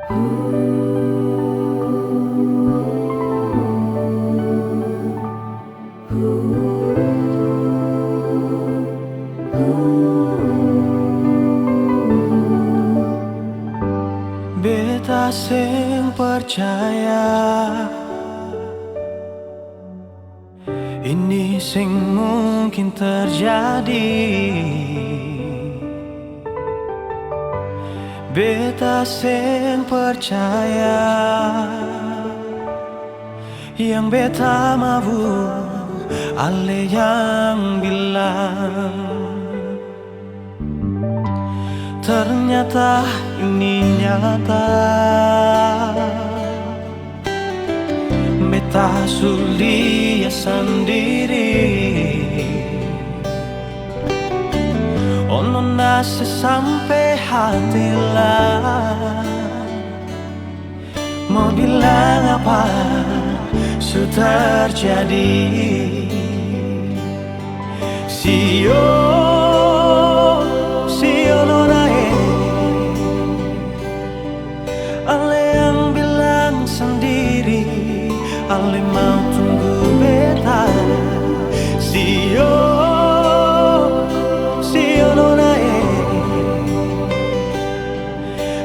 Beta sing percaya ini sing mungkin terjadi. Beta sing percaya yang beta mau ale yang bilang. Ternyata ini nyata, beta sulia sendiri. Ono nase sampai hati lah, mau bilang apa sudah terjadi. Sio nonae, ale yang bilang sendiri, ale mau tunggu beta. Sio nonae,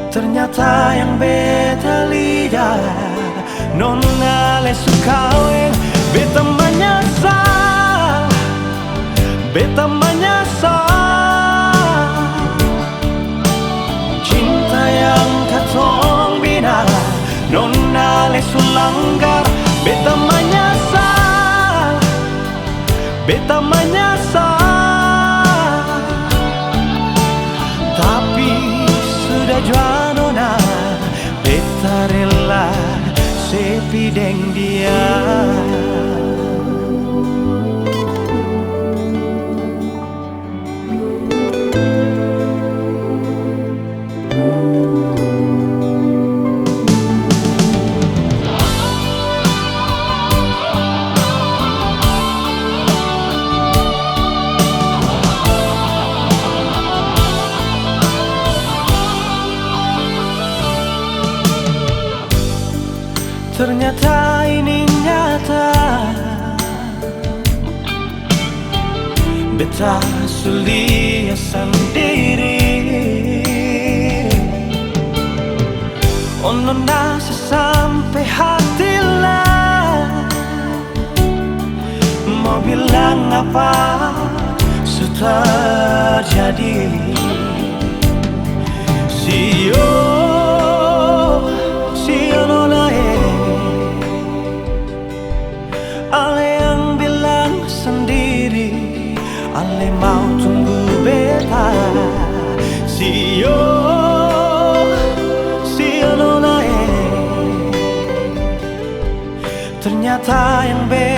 ternyata yang beta lihat nona le sukaweng. Beta menyesal, beta menyesal. Cinta yang katong bina nona le sulanggar. Beta menyesal, beta menyesal. Tapi sudah jua nona, beta rela sepi deng dia. Ternyata ini nyata, beta sulia sendiri. Ono nase sampai hati lah, mau bilang apa sudah terjadi. Sio nonae, ale yang bilang sendiri, ale mau tunggu beta. Sio nonae, ternyata yang beta